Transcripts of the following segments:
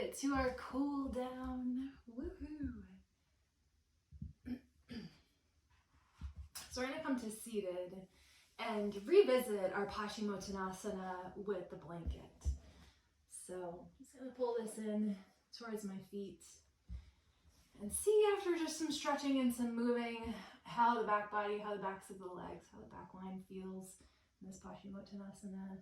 it to our cool down. Woohoo! So we're gonna come to seated and revisit our Paschimottanasana with the blanket. So I'm just gonna pull this in towards my feet and see, after just some stretching and some moving, how the back body, how the backs of the legs, how the back line feels in this Paschimottanasana.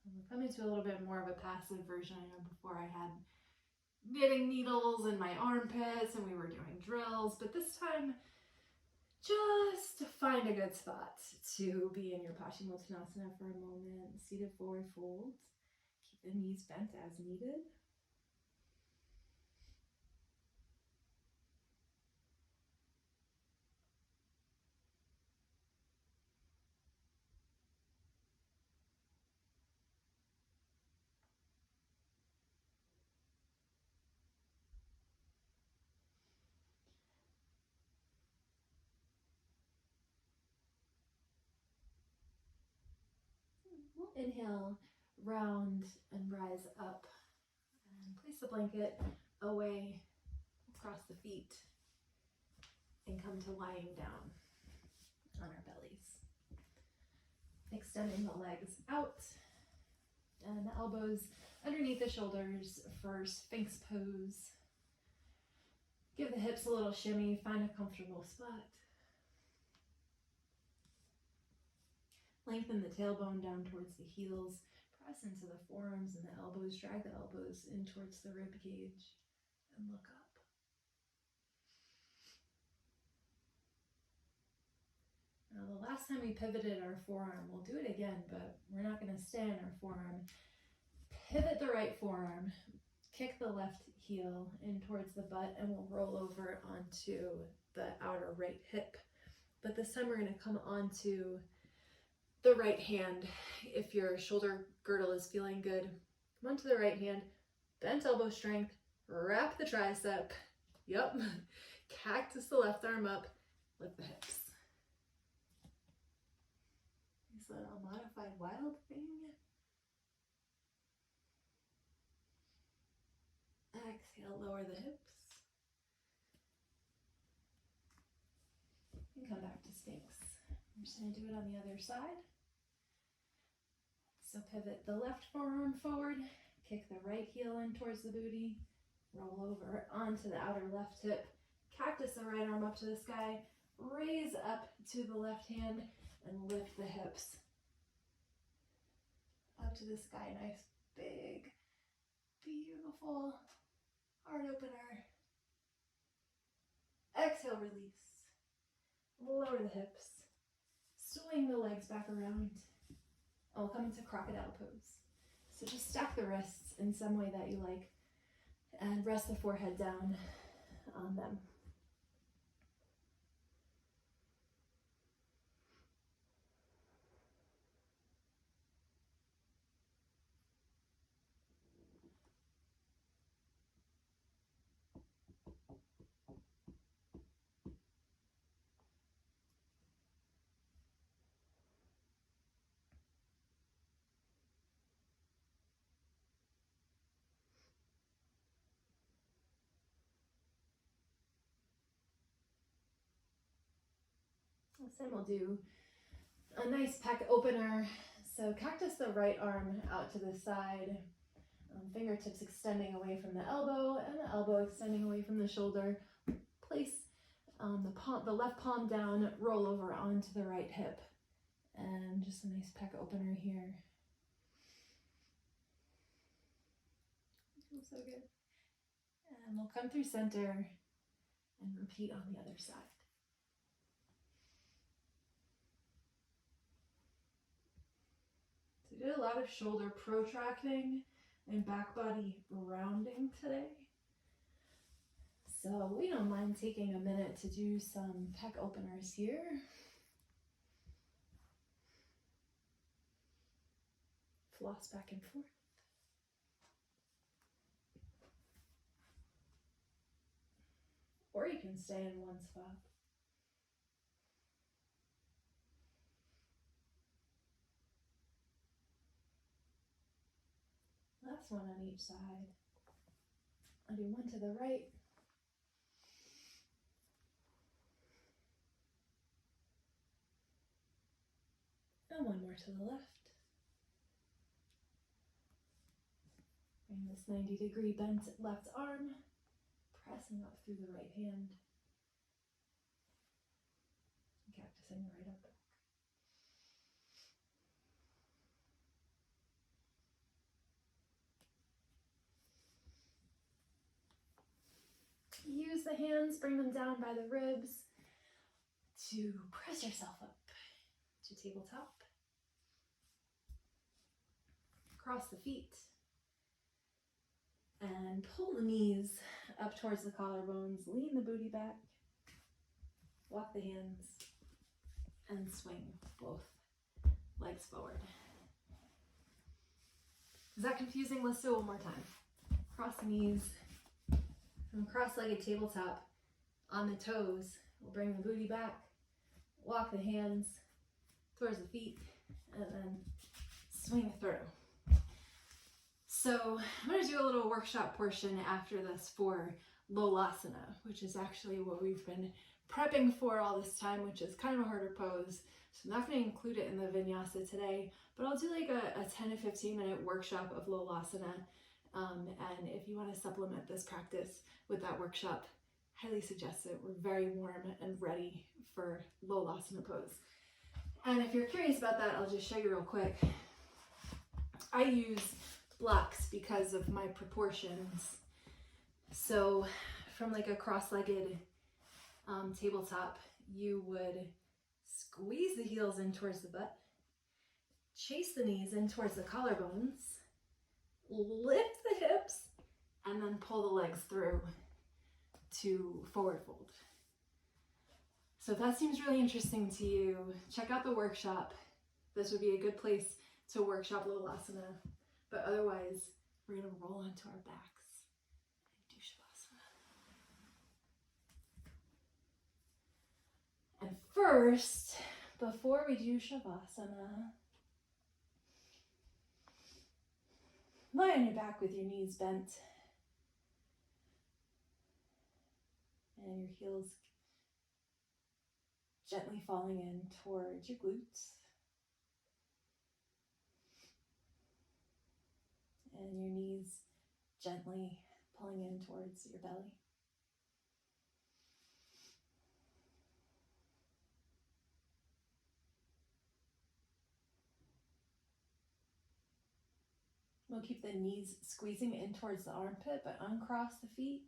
And we're coming to a little bit more of a passive version. I know before I had knitting needles in my armpits and we were doing drills, but this time just find a good spot to be in your Paschimottanasana for a moment. Seated forward fold. Keep the knees bent as needed. We'll inhale, round and rise up, and place the blanket away across the feet and come to lying down on our bellies. Extending the legs out and the elbows underneath the shoulders for Sphinx pose. Give the hips a little shimmy, find a comfortable spot. Lengthen the tailbone down towards the heels. Press into the forearms and the elbows. Drag the elbows in towards the rib cage and look up. Now, the last time we pivoted our forearm, we'll do it again, but we're not going to stay on our forearm. Pivot the right forearm. Kick the left heel in towards the butt, and we'll roll over onto the outer right hip. But this time we're going to come onto the right hand. If your shoulder girdle is feeling good, come onto the right hand, bent elbow strength, wrap the tricep. Yep. Cactus the left arm up, lift the hips. Nice little modified wild thing. Exhale, lower the hips. And come back to Sphinx. We're just going to do it on the other side. So pivot the left forearm forward, kick the right heel in towards the booty, roll over onto the outer left hip, cactus the right arm up to the sky, raise up to the left hand, and lift the hips up to the sky. Nice, big, beautiful heart opener. Exhale, release. Lower the hips. Swing the legs back around. And we'll come into crocodile pose. So just stack the wrists in some way that you like and rest the forehead down on them. This time we'll do a nice pec opener. So cactus the right arm out to the side, fingertips extending away from the elbow and the elbow extending away from the shoulder. Place the left palm down, roll over onto the right hip. And just a nice pec opener here. Feels so good. And we'll come through center and repeat on the other side. So we did a lot of shoulder protracting and back body rounding today. So we don't mind taking a minute to do some pec openers here. Floss back and forth. Or you can stay in one spot. Last one on each side. I'll do one to the right. And one more to the left. Bring this 90-degree bent left arm, pressing up through the right hand. Cactusing the right up back. Use the hands, bring them down by the ribs to press yourself up to tabletop. Cross the feet and pull the knees up towards the collarbones. Lean the booty back. Walk the hands and swing both legs forward. Is that confusing? Let's do it one more time. Cross the knees from cross-legged tabletop on the toes. We'll bring the booty back, walk the hands towards the feet, and then swing through. So I'm going to do a little workshop portion after this for lolasana, which is actually what we've been prepping for all this time, which is kind of a harder pose. So I'm not going to include it in the vinyasa today, but I'll do like a 10 to 15 minute workshop of lolasana. And if you want to supplement this practice with that workshop, highly suggest it. We're very warm and ready for lolasana pose. And if you're curious about that, I'll just show you real quick. I use blocks because of my proportions. So from like a cross-legged tabletop, you would squeeze the heels in towards the butt, chase the knees in towards the collarbones, lift the hips, and then pull the legs through to forward fold. So if that seems really interesting to you, check out the workshop. This would be a good place to workshop lolasana. But otherwise, we're going to roll onto our backs and do shavasana. And first, before we do shavasana, lie on your back with your knees bent and your heels gently falling in towards your glutes. And your knees gently pulling in towards your belly. We'll keep the knees squeezing in towards the armpit, but uncross the feet.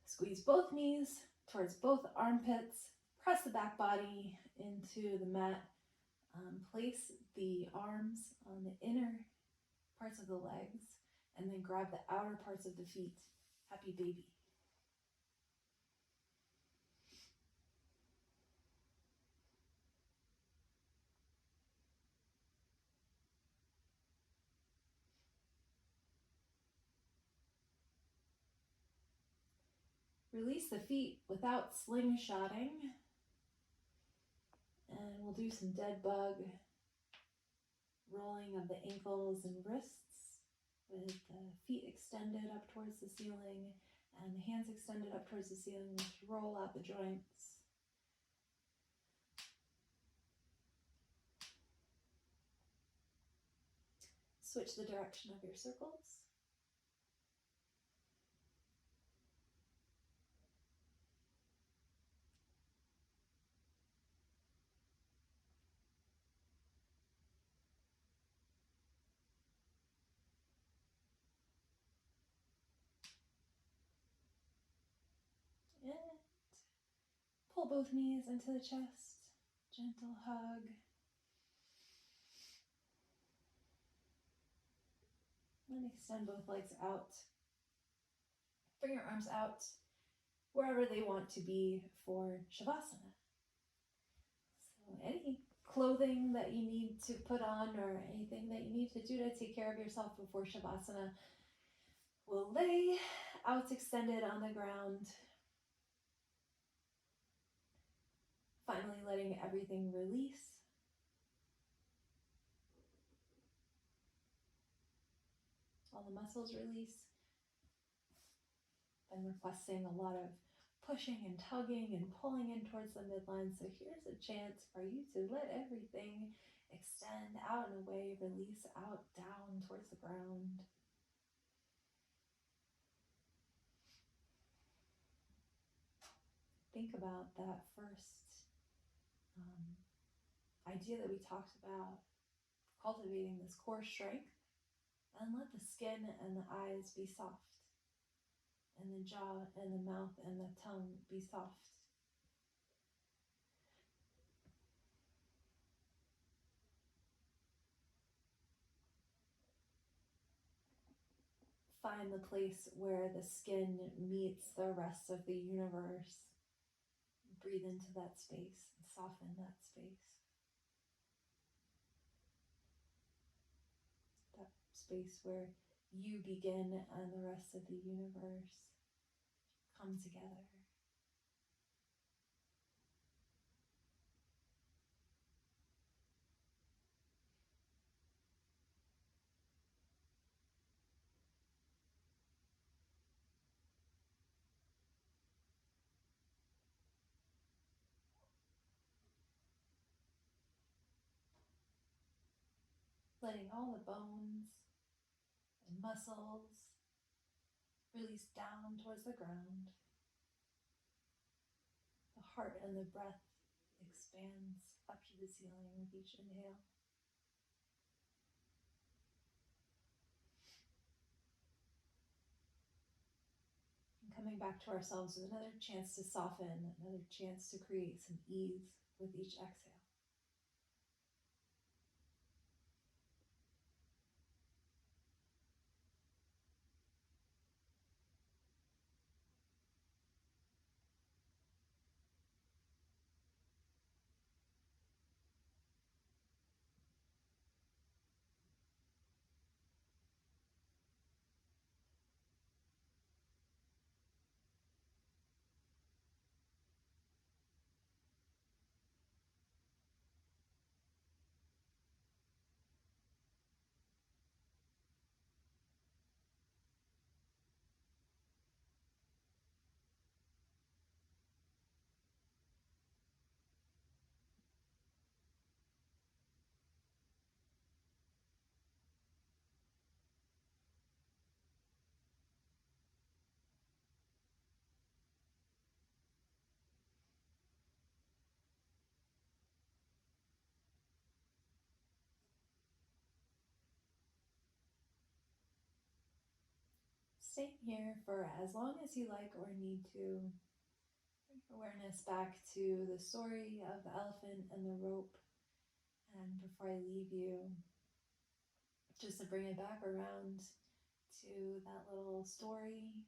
Squeeze both knees towards both armpits. Press the back body into the mat. Place the arms on the inner parts of the legs, and then grab the outer parts of the feet. Happy baby. Release the feet without slingshotting. And we'll do some dead bug rolling of the ankles and wrists with the feet extended up towards the ceiling and the hands extended up towards the ceiling. Just roll out the joints. Switch the direction of your circles. And pull both knees into the chest. Gentle hug. And extend both legs out. Bring your arms out wherever they want to be for shavasana. So any clothing that you need to put on or anything that you need to do to take care of yourself before shavasana will lay out extended on the ground. Finally letting everything release. All the muscles release. been requesting a lot of pushing and tugging and pulling in towards the midline. So here's a chance for you to let everything extend out and away, release out, down towards the ground. Think about that first idea that we talked about, cultivating this core strength, and let the skin and the eyes be soft, and the jaw and the mouth and the tongue be soft. Find the place where the skin meets the rest of the universe. Breathe into that space and soften that space. That space where you begin and the rest of the universe come together. Letting all the bones and muscles release down towards the ground. The heart and the breath expands up to the ceiling with each inhale. And coming back to ourselves with another chance to soften, another chance to create some ease with each exhale. Stay here for as long as you like or need to. Bring awareness back to the story of the elephant and the rope. And before I leave you, just to bring it back around to that little story,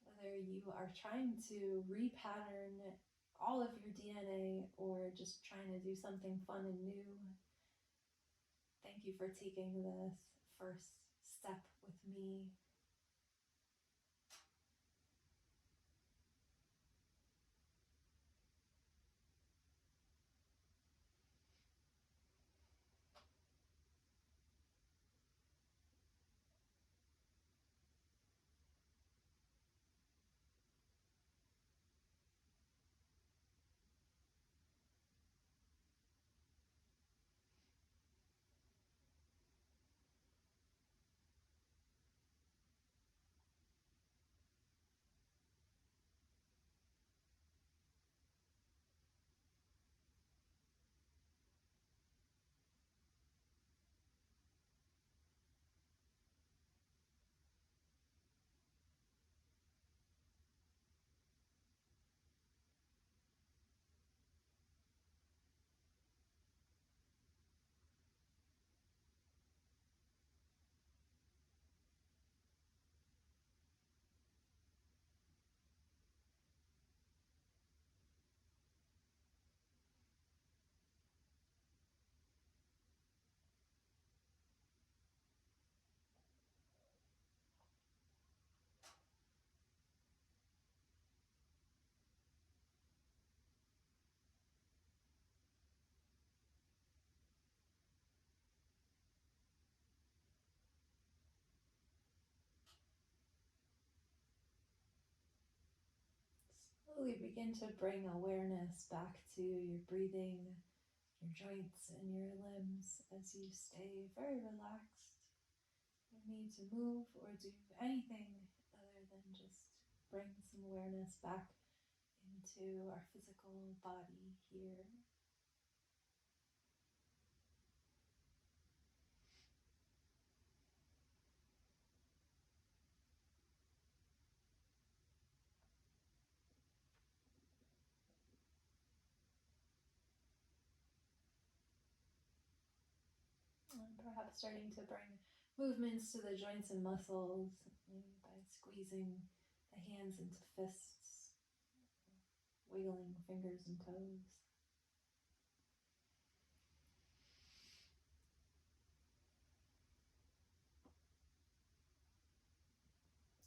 whether you are trying to repattern all of your DNA or just trying to do something fun and new, thank you for taking this first step with me. slowly begin to bring awareness back to your breathing, your joints and your limbs as you stay very relaxed. No need to move or do anything other than just bring some awareness back into our physical body here. And perhaps starting to bring movements to the joints and muscles, maybe by squeezing the hands into fists, wiggling fingers and toes.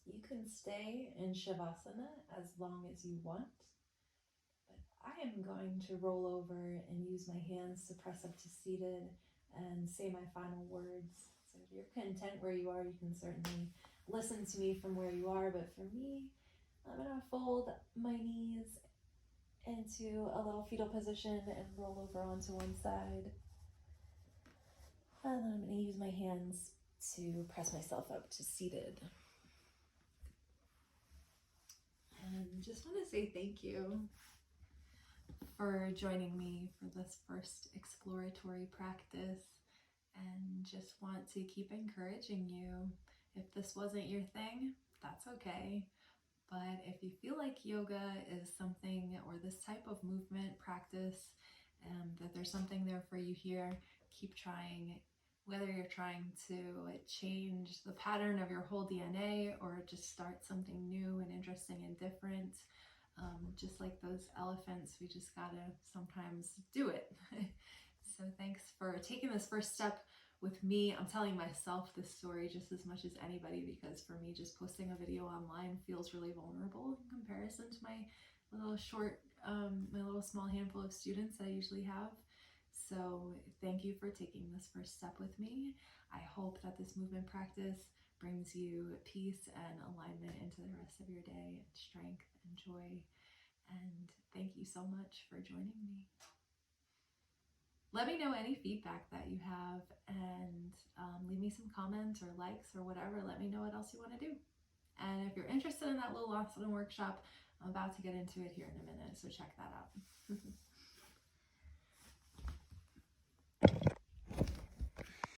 You can stay in Shavasana as long as you want, but I am going to roll over and use my hands to press up to seated and say my final words. So if you're content where you are, you can certainly listen to me from where you are, but for me, I'm gonna fold my knees into a little fetal position and roll over onto one side. And then I'm gonna use my hands to press myself up to seated. And just want to say thank you for joining me for this first exploratory practice, and just want to keep encouraging you. If this wasn't your thing, that's okay. But if you feel like yoga is something, or this type of movement practice, that there's something there for you here, keep trying. Whether you're trying to change the pattern of your whole DNA or just start something new and interesting and different, just like those elephants, we just gotta sometimes do it. So thanks for taking this first step with me. I'm telling myself this story just as much as anybody, because for me, just posting a video online feels really vulnerable in comparison to my little my little small handful of students that I usually have. So thank you for taking this first step with me. I hope that this movement practice brings you peace and alignment into the rest of your day, and strength and joy. And thank you so much for joining me. Let me know any feedback that you have, and leave me some comments or likes or whatever. Let me know what else you want to do. And if you're interested in that lolasana workshop, I'm about to get into it here in a minute, so check that out.